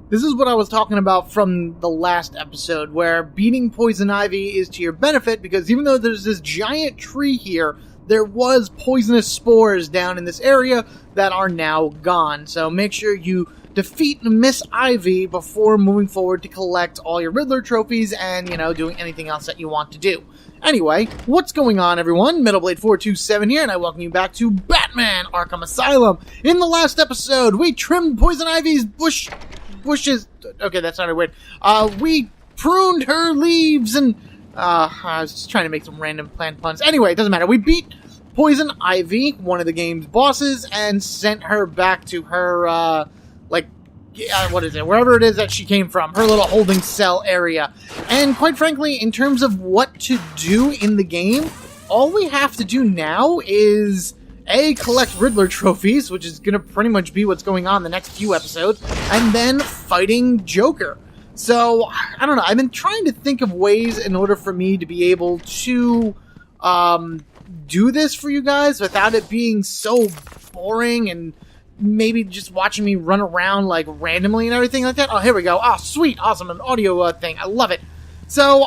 This is what I was talking about from the last episode, where beating Poison Ivy is to your benefit, because even though there's this giant tree here, there was poisonous spores down in this area that are now gone. So make sure you defeat Miss Ivy before moving forward to collect all your Riddler trophies and, doing anything else that you want to do. Anyway, what's going on, everyone? Metalblade427 here, and I welcome you back to Batman Arkham Asylum. In the last episode, we trimmed Poison Ivy's bushes. Okay, that sounded weird. We pruned her leaves, and I was just trying to make some random planned puns. Anyway, it doesn't matter. We beat Poison Ivy, one of the game's bosses, and sent her back to her, wherever it is that she came from, her little holding cell area. And quite frankly, in terms of what to do in the game, all we have to do now is collect Riddler trophies, which is going to pretty much be what's going on the next few episodes, and then fighting Joker. So, I don't know, I've been trying to think of ways in order for me to be able to do this for you guys without it being so boring and maybe just watching me run around randomly and everything like that. Oh, here we go. Oh, sweet. Awesome. An audio thing. I love it. So,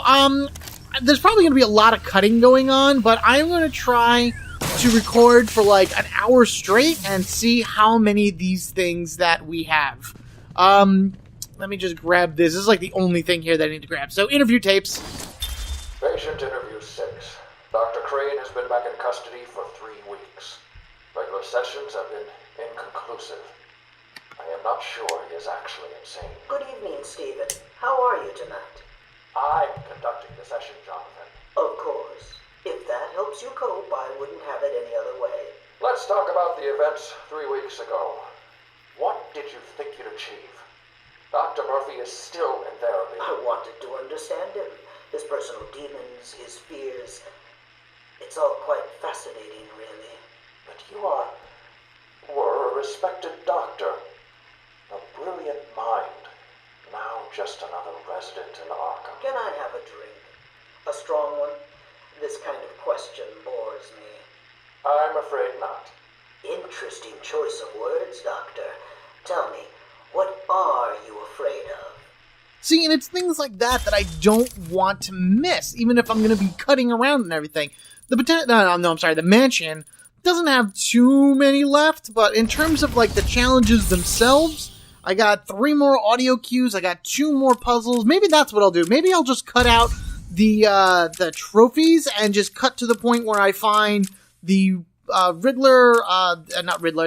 there's probably going to be a lot of cutting going on, but I'm going to try to record for an hour straight and see how many of these things that we have. Let me just grab this. This is the only thing here that I need to grab. So, interview tapes. Patient interview 6. Dr. Crane has been back in custody for 3 weeks. Regular sessions have been inconclusive. I am not sure he is actually insane. Good evening, Stephen. How are you tonight? I'm conducting the session, Jonathan. Of course. If that helps you cope, I wouldn't have it any other way. Let's talk about the events 3 weeks ago. What did you think you'd achieve? Dr. Murphy is still in therapy. I wanted to understand him. His personal demons, his fears. It's all quite fascinating, really. But you were a respected doctor. A brilliant mind. Now just another resident in Arkham. Can I have a drink? A strong one? This kind of question bores me. I'm afraid not. Interesting choice of words, Doctor. Tell me, what are you afraid of? See, and it's things like that that I don't want to miss, even if I'm going to be cutting around and everything. The mansion doesn't have too many left, but in terms of the challenges themselves, I got 3 more audio cues, I got 2 more puzzles. Maybe that's what I'll do. Maybe I'll just cut out the trophies and just cut to the point where I find the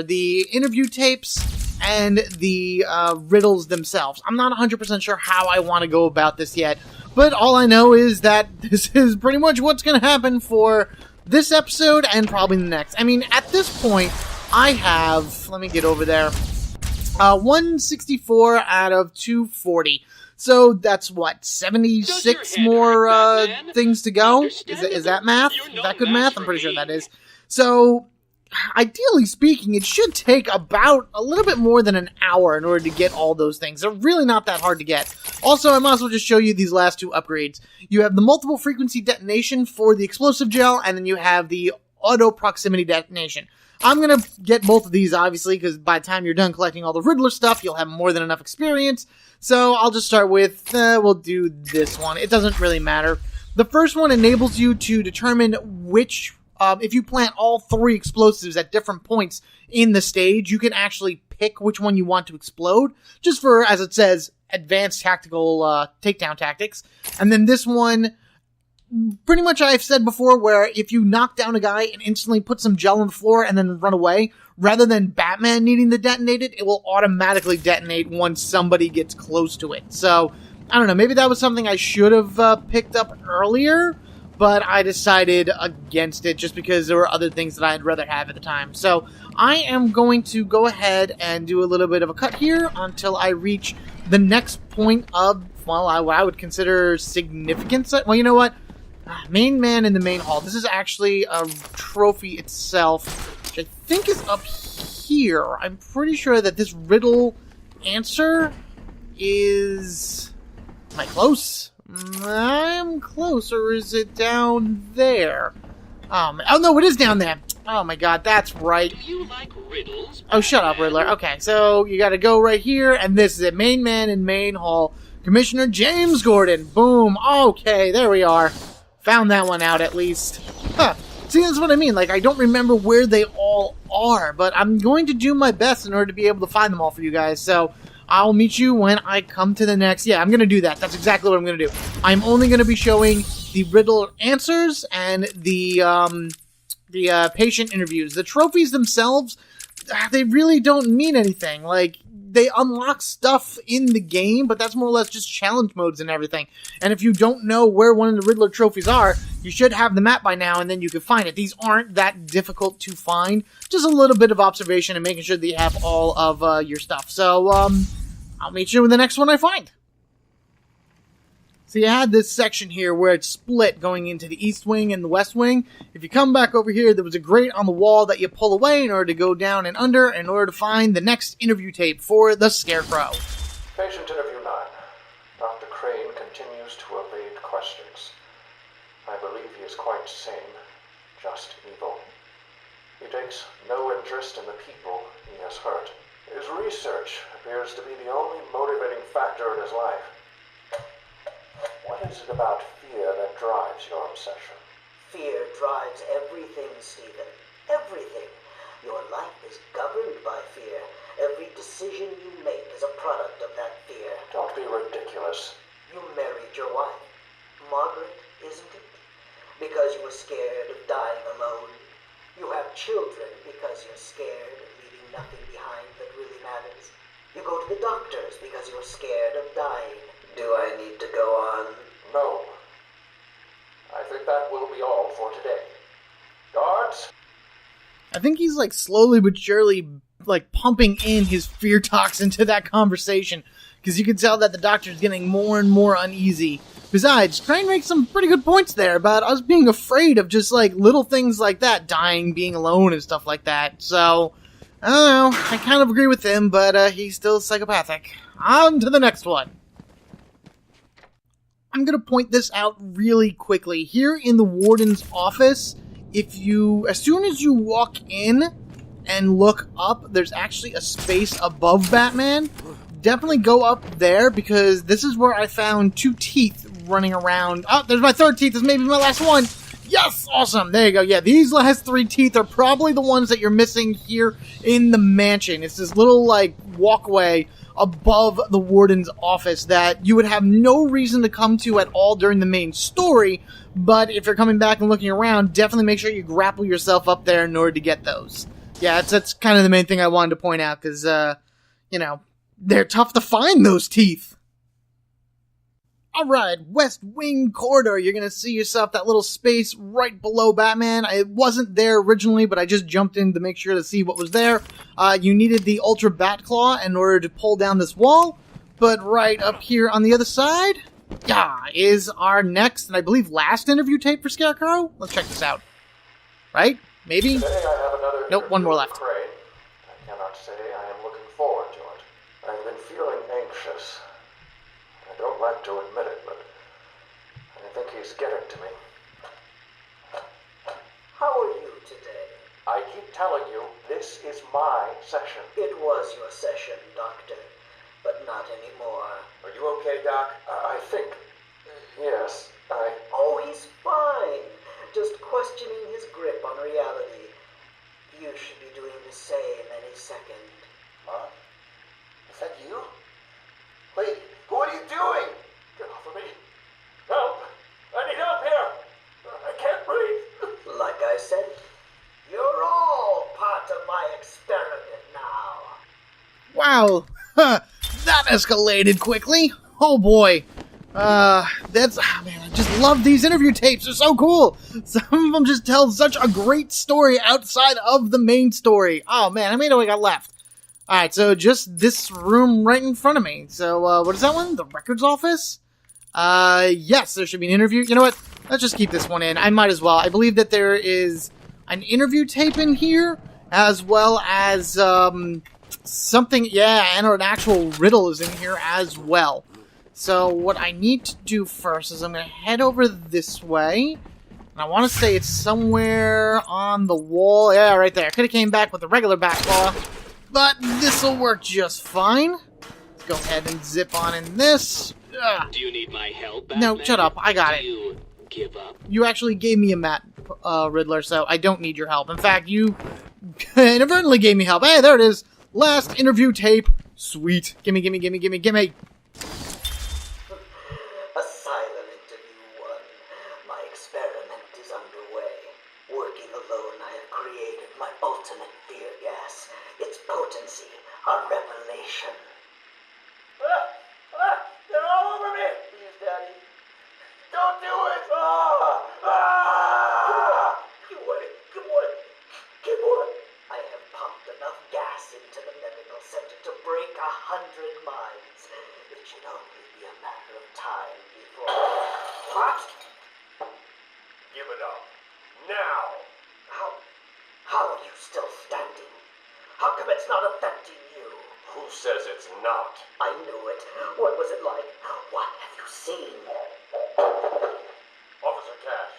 the interview tapes and the riddles themselves. I'm not 100% sure how I want to go about this yet, but all I know is that this is pretty much what's going to happen for this episode and probably the next. I mean, at this point, I have, let me get over there, 164 out of 240. So that's what, 76 more things to go? Is that math? Is that good math? I'm pretty sure that is. So, ideally speaking, it should take about a little bit more than an hour in order to get all those things. They're really not that hard to get. Also, I might as well just show you these last 2 upgrades. You have the multiple frequency detonation for the explosive gel, and then you have the auto proximity detonation. I'm going to get both of these, obviously, because by the time you're done collecting all the Riddler stuff, you'll have more than enough experience. So I'll just start with, we'll do this one. It doesn't really matter. The first one enables you to determine which, if you plant all 3 explosives at different points in the stage, you can actually pick which one you want to explode, just for, as it says, advanced tactical takedown tactics. And then this one, pretty much I've said before, where if you knock down a guy and instantly put some gel on the floor and then run away, rather than Batman needing to detonate it, it will automatically detonate once somebody gets close to it. So, I don't know, maybe that was something I should have picked up earlier, but I decided against it just because there were other things that I'd rather have at the time. So, I am going to go ahead and do a little bit of a cut here until I reach the next point of, well, what I would consider significance. Well, you know what? Main man in the main hall. This is actually a trophy itself, which I think is up here. I'm pretty sure that this riddle answer is... Am I close? I'm close, or is it down there? Oh no, it is down there. Oh my god, that's right. Do you like riddles? Oh, shut up, Riddler. Okay, so you gotta go right here, and this is it. Main man in main hall. Commissioner James Gordon. Boom. Okay, there we are. Found that one out, at least. Huh. See, that's what I mean. Like, I don't remember where they all are, but I'm going to do my best in order to be able to find them all for you guys, so I'll meet you when I come to the next... Yeah, I'm going to do that. That's exactly what I'm going to do. I'm only going to be showing the riddle answers and the patient interviews. The trophies themselves, they really don't mean anything. Like, they unlock stuff in the game, but that's more or less just challenge modes and everything. And if you don't know where one of the Riddler trophies are, you should have the map by now, and then you can find it. These aren't that difficult to find. Just a little bit of observation and making sure that you have all of your stuff. So, I'll meet you with the next one I find. So you had this section here where it's split going into the east wing and the west wing. If you come back over here, there was a grate on the wall that you pull away in order to go down and under in order to find the next interview tape for the Scarecrow. Patient interview 9. Dr. Crane continues to evade questions. I believe he is quite sane, just evil. He takes no interest in the people he has hurt. His research appears to be the only motivating factor in his life. What is it about fear that drives your obsession? Fear drives everything, Stephen. Everything. Your life is governed by fear. Every decision you make is a product of that fear. Don't be ridiculous. You married your wife, Margaret, isn't it? Because you were scared of dying alone. You have children because you're scared of leaving nothing behind that really matters. You go to the doctors because you're scared of dying. Do I need to go on? No. I think that will be all for today. Guards? I think he's like slowly but surely like pumping in his fear talks into that conversation, because you can tell that the doctor's getting more and more uneasy. Besides, Crane makes some pretty good points there about us being afraid of just like little things like that, dying, being alone, and stuff like that. So, I don't know, I kind of agree with him, but he's still psychopathic. On to the next one. I'm going to point this out really quickly. Here in the warden's office, as soon as you walk in and look up, there's actually a space above Batman. Definitely go up there, because this is where I found 2 teeth running around. Oh, there's my 3rd teeth. This may be my last one. Yes! Awesome! There you go. Yeah, these last 3 teeth are probably the ones that you're missing here in the mansion. It's this little, like, walkway above the warden's office that you would have no reason to come to at all during the main story, but if you're coming back and looking around, definitely make sure you grapple yourself up there in order to get those. Yeah, that's kind of the main thing I wanted to point out, because, you know, they're tough to find, those teeth. Alright, West Wing Corridor. You're gonna see yourself that little space right below Batman. It wasn't there originally, but I just jumped in to make sure to see what was there. You needed the Ultra Bat Claw in order to pull down this wall. But right up here on the other side, is our next, and I believe last interview tape for Scarecrow. Let's check this out. Right? Maybe? Today I have another Nope, one more left. Crane. I cannot say I am looking forward to it. I've been feeling anxious. I don't like to admit it, but I think he's getting to me. How are you today? I keep telling you, this is my session. It was your session, Doctor, but not anymore. Are you okay, Doc? I think. Yes, Oh, he's fine. Just questioning his grip on reality. You should be doing the same any second. Huh? Is that you? Wait, what are you doing? Get off of me. Help! I need help here! I can't breathe! Like I said, you're all part of my experiment now. Wow, that escalated quickly. Oh boy. Man, I just love these interview tapes. They're so cool. Some of them just tell such a great story outside of the main story. Oh man, how many do I got left? Alright, so just this room right in front of me. So, what is that one? The records office? Yes, there should be an interview. You know what? Let's just keep this one in. I might as well. I believe that there is an interview tape in here, as well as, something, and an actual riddle is in here as well. So what I need to do first is I'm going to head over this way, And I want to say it's somewhere on the wall. Yeah, right there. Could have came back with the regular bat claw, but this'll work just fine. Let's go ahead and zip on in this. Ugh. Do you need my help, Batman? No, shut up. I got it. You give up. You actually gave me a map, Riddler, so I don't need your help. In fact, you inadvertently gave me help. Hey, there it is. Last interview tape. Sweet. Gimme. Asylum interview 1. My experiment is underway. Working alone, I have created my ultimate fear gas. Its potency, a revelation. They're all over me! Please, Daddy. Don't do it! Good boy. I have pumped enough gas into the medical center to break 100 minds. It should only be a matter of time before... What? Give it up. Now! How are you still standing? How come it's not affecting you? Who says it's not? I knew it. What was it like? What have you seen? Officer Cash,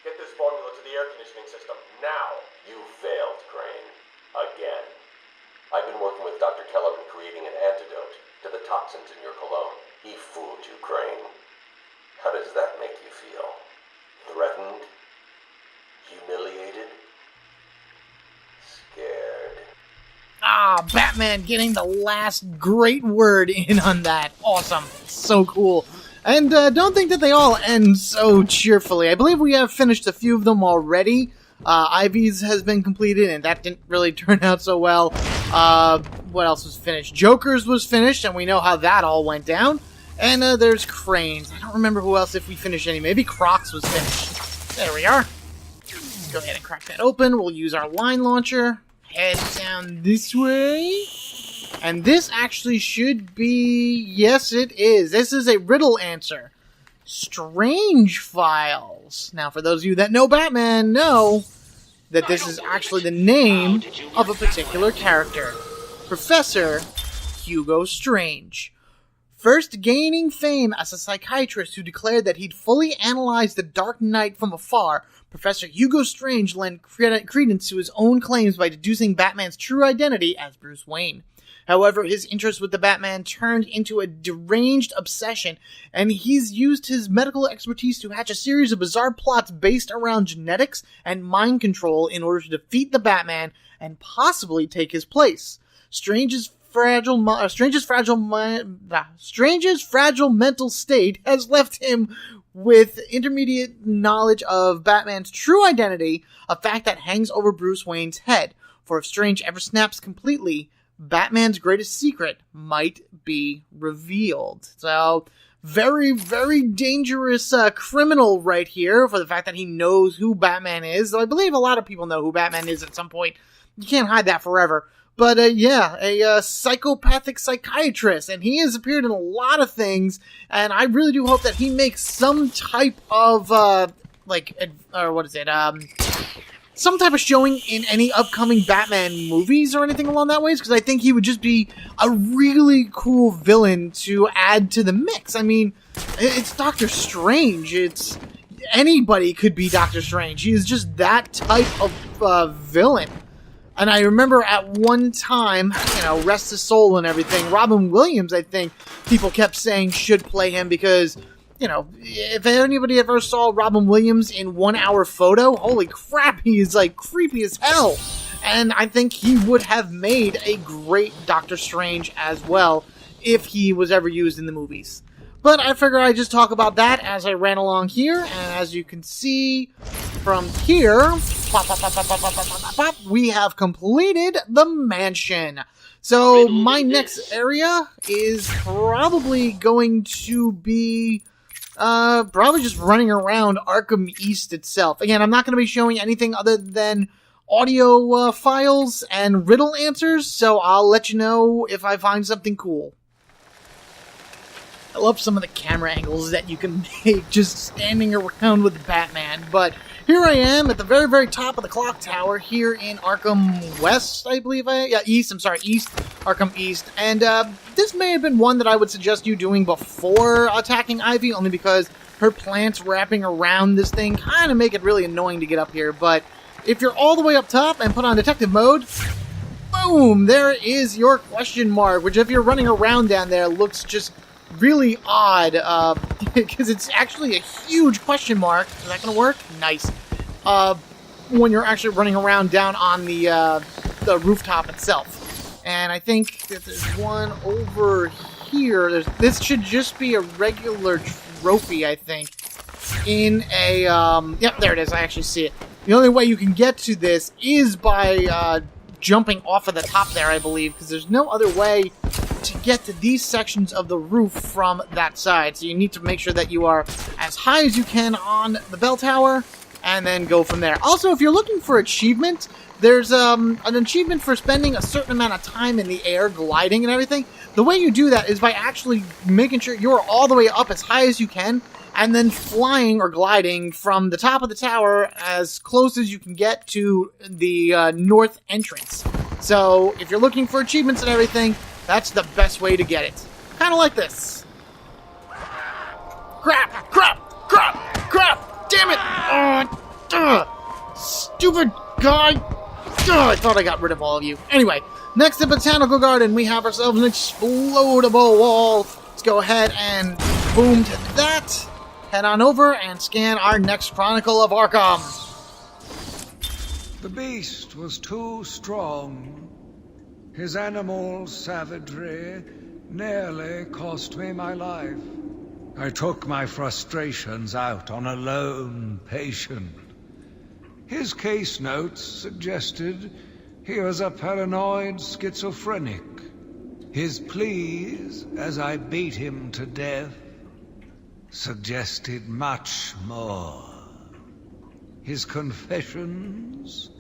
get this formula to the air conditioning system now. You failed, Crane. Again. I've been working with Dr. Kellogg in creating an antidote to the toxins in your cologne. He fooled you, Crane. How does that make you feel? Threatened? Humiliated? Scared? Ah, Batman getting the last great word in on that. Awesome. So cool. And don't think that they all end so cheerfully. I believe we have finished a few of them already. Ivy's has been completed, and that didn't really turn out so well. What else was finished? Joker's was finished, and we know how that all went down. And there's Crane's. I don't remember who else if we finished any. Maybe Croc's was finished. There we are. Let's go ahead and crack that open. We'll use our line launcher. Head down this way. And this actually should be... Yes, it is. This is a riddle answer. Strange Files. Now, for those of you that know Batman, know that this is actually the name of a particular character. Professor Hugo Strange. First gaining fame as a psychiatrist who declared that he'd fully analyzed the Dark Knight from afar, Professor Hugo Strange lent credence to his own claims by deducing Batman's true identity as Bruce Wayne. However, his interest with the Batman turned into a deranged obsession, and he's used his medical expertise to hatch a series of bizarre plots based around genetics and mind control in order to defeat the Batman and possibly take his place. Strange's fragile mental state has left him with intermediate knowledge of Batman's true identity, a fact that hangs over Bruce Wayne's head. For if Strange ever snaps completely, Batman's greatest secret might be revealed. So, very, very dangerous criminal right here for the fact that he knows who Batman is. So I believe a lot of people know who Batman is at some point. You can't hide that forever. But, a psychopathic psychiatrist, and he has appeared in a lot of things, and I really do hope that he makes some type of, some type of showing in any upcoming Batman movies or anything along that ways, because I think he would just be a really cool villain to add to the mix. I mean, it's Doctor Strange. Anybody could be Doctor Strange. He is just that type of villain. And I remember at one time, rest his soul and everything, Robin Williams, I think, people kept saying should play him because, if anybody ever saw Robin Williams in 1 hour photo, holy crap, he is, creepy as hell. And I think he would have made a great Doctor Strange as well if he was ever used in the movies. But I figure I'd just talk about that as I ran along here, and as you can see from here, we have completed the mansion. So my next area is probably going to be probably just running around Arkham East itself. Again, I'm not going to be showing anything other than audio files and riddle answers, so I'll let you know if I find something cool. I love some of the camera angles that you can make just standing around with Batman, but here I am at the very, very top of the clock tower here in Arkham West, I believe East, Arkham East, and this may have been one that I would suggest you doing before attacking Ivy, only because her plants wrapping around this thing kind of make it really annoying to get up here. But if you're all the way up top and put on detective mode, boom, there is your question mark, which if you're running around down there looks just really odd, because it's actually a huge question mark. Is that going to work? Nice. When you're actually running around down on the rooftop itself. And I think that there's one over here. This should just be a regular trophy, I think. In a, yep, there it is. I actually see it. The only way you can get to this is by jumping off of the top there, I believe, because there's no other way to get to these sections of the roof from that side. So you need to make sure that you are as high as you can on the bell tower, and then go from there. Also, if you're looking for achievement, there's an achievement for spending a certain amount of time in the air, gliding and everything. The way you do that is by actually making sure you're all the way up as high as you can, and then flying or gliding from the top of the tower as close as you can get to the north entrance. So, if you're looking for achievements and everything, that's the best way to get it. Kind of like this. Crap! Crap! Crap! Crap! Damn it! Stupid guy! I thought I got rid of all of you. Anyway, next in Botanical Garden, we have ourselves an explodable wall. Let's go ahead and boom to that. Head on over and scan our next Chronicle of Arkham. The beast was too strong. His animal savagery nearly cost me my life. I took my frustrations out on a lone patient. His case notes suggested he was a paranoid schizophrenic. His pleas, as I beat him to death, suggested much more. His confessions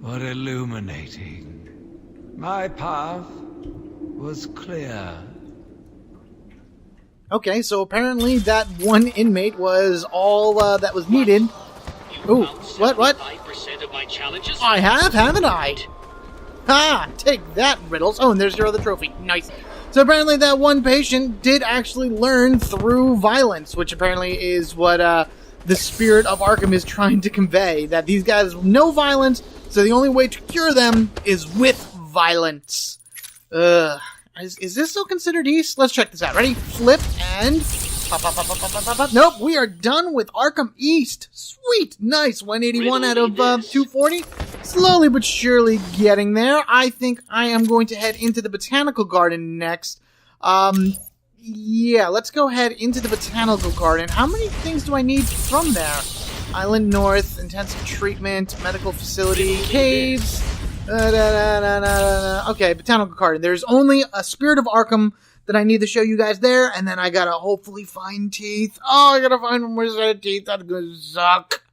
were illuminating. My path was clear. Okay, so apparently that one inmate was all that was needed. Ooh, what? Of my challenges. I have, haven't I? Ha! Take that, Riddles. Oh, and there's your other trophy. Nice. So apparently that one patient did actually learn through violence, which apparently is what the spirit of Arkham is trying to convey. That these guys have no violence, so the only way to cure them is with violence. Is this still considered East? Let's check this out. Ready? Flip and... Pop, pop, pop, pop, pop, pop, pop. Nope, we are done with Arkham East. Sweet. Nice. 181 out of 240. Slowly but surely getting there. I think I am going to head into the Botanical Garden next. Yeah, let's go ahead into the Botanical Garden. How many things do I need from there? Island North, intensive treatment, medical facility, caves... Okay, Botanical Garden. There's only a Spirit of Arkham that I need to show you guys there, and then I gotta hopefully find teeth. Oh, I gotta find one more set of teeth. That's gonna suck.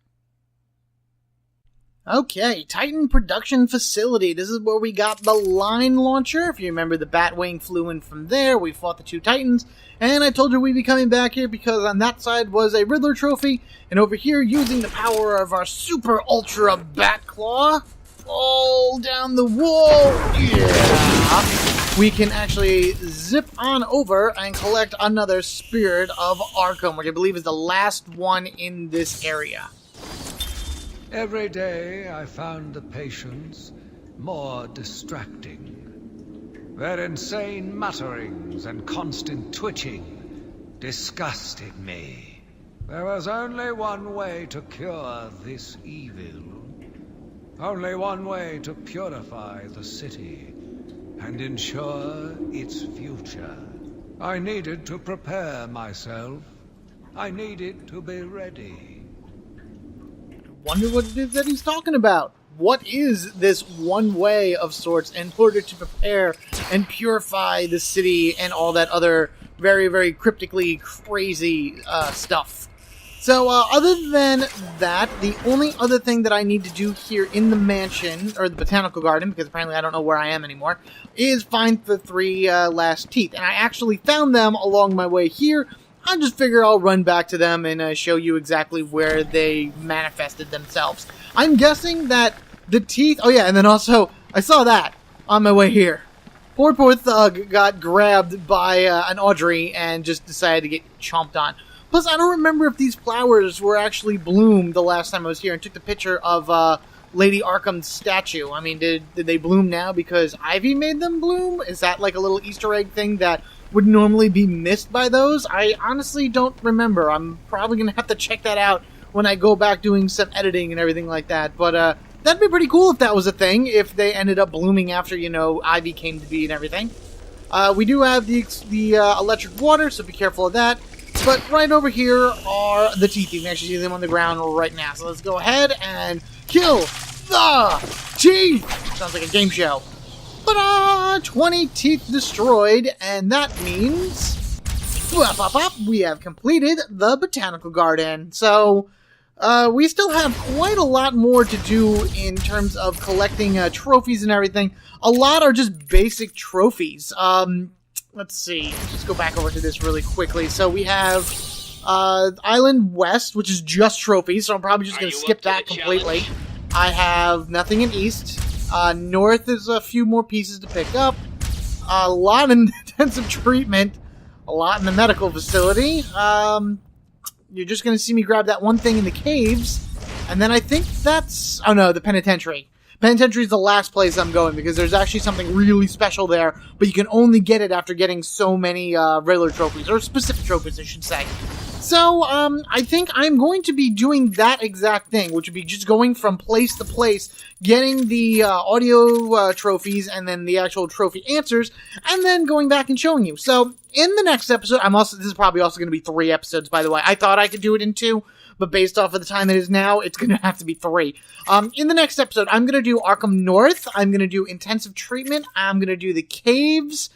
Okay, Titan Production Facility. This is where we got the line launcher. If you remember, the Batwing flew in from there. We fought the two Titans, and I told you we'd be coming back here because on that side was a Riddler trophy, and over here, using the power of our Super Ultra Bat Claw, fall down the wall. Yeah. We can actually zip on over and collect another Spirit of Arkham, which I believe is the last one in this area. Every day I found the patients more distracting. Their insane mutterings and constant twitching disgusted me. There was only one way to cure this evil. Only one way to purify the city and ensure its future. I needed to prepare myself. I needed to be ready. I wonder what it is that he's talking about. What is this one way of sorts in order to prepare and purify the city and all that other very, very cryptically crazy stuff? So, other than that, the only other thing that I need to do here in the mansion, or the Botanical Garden, because apparently I don't know where I am anymore, is find the three last teeth. And I actually found them along my way here. I just figure I'll run back to them and show you exactly where they manifested themselves. I'm guessing that the teeth... Oh yeah, and then also, I saw that on my way here. Poor Thug got grabbed by an Audrey and just decided to get chomped on. Plus, I don't remember if these flowers were actually bloomed the last time I was here and took the picture of Lady Arkham's statue. I mean, did they bloom now because Ivy made them bloom? Is that like a little Easter egg thing that would normally be missed by those? I honestly don't remember. I'm probably going to have to check that out when I go back doing some editing and everything like that. But that'd be pretty cool if that was a thing, if they ended up blooming after, Ivy came to be and everything. We do have the electric water, so be careful of that. But right over here are the teeth. You can actually see them on the ground right now. So let's go ahead and kill the teeth! Sounds like a game show. But 20 teeth destroyed, and that means we have completed the botanical garden. So we still have quite a lot more to do in terms of collecting trophies and everything. A lot are just basic trophies. Let's see. Let's go back over to this really quickly. So we have Island West, which is just trophies, so I'm probably just going to skip that completely. Challenge? I have nothing in East. North is a few more pieces to pick up. A lot in intensive treatment. A lot in the medical facility. You're just going to see me grab that one thing in the caves. And then I think that's... Oh no, the penitentiary. Penitentiary is the last place I'm going because there's actually something really special there, but you can only get it after getting so many Riddler trophies, or specific trophies, I should say. So, I think I'm going to be doing that exact thing, which would be just going from place to place, getting the audio trophies and then the actual trophy answers, and then going back and showing you. So, in the next episode, this is probably also going to be 3 episodes, by the way. I thought I could do it in 2, but based off of the time it is now, it's going to have to be 3. In the next episode, I'm going to do Arkham North, I'm going to do intensive treatment, I'm going to do the caves,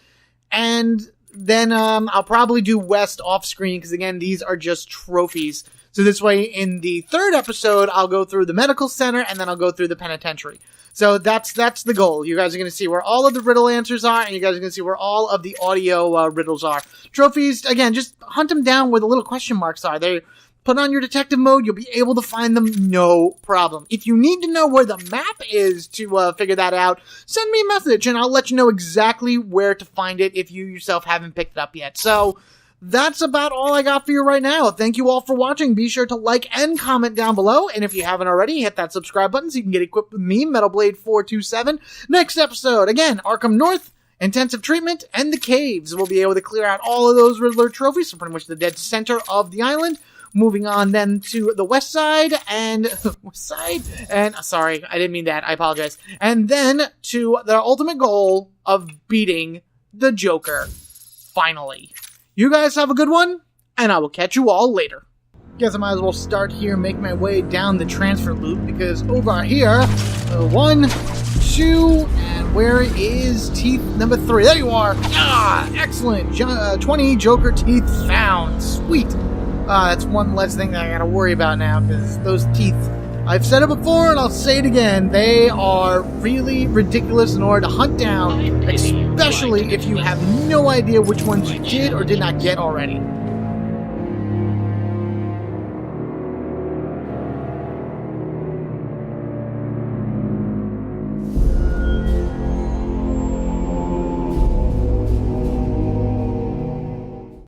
and then I'll probably do West off-screen, because again, these are just trophies. So this way, in the 3rd episode, I'll go through the medical center, and then I'll go through the penitentiary. So that's the goal. You guys are going to see where all of the riddle answers are, and you guys are going to see where all of the audio riddles are. Trophies, again, just hunt them down where the little question marks are. They put on your detective mode, you'll be able to find them, no problem. If you need to know where the map is to figure that out, send me a message, and I'll let you know exactly where to find it if you yourself haven't picked it up yet. So, that's about all I got for you right now. Thank you all for watching. Be sure to like and comment down below, and if you haven't already, hit that subscribe button so you can get equipped with me, MetalBlade427. Next episode, again, Arkham North, intensive treatment, and the caves. We'll be able to clear out all of those Riddler trophies, so pretty much the dead center of the island. Moving on then to the west side, sorry, I didn't mean that, I apologize. And then to the ultimate goal of beating the Joker. Finally. You guys have a good one, and I will catch you all later. Guess I might as well start here, make my way down the transfer loop, because over here, 1, 2, and where is teeth number 3? There you are! Ah, excellent! 20 Joker teeth found. Sweet! That's one less thing that I gotta worry about now, because those teeth, I've said it before and I'll say it again, they are really ridiculous in order to hunt down, especially if you have no idea which ones you did or did not get already.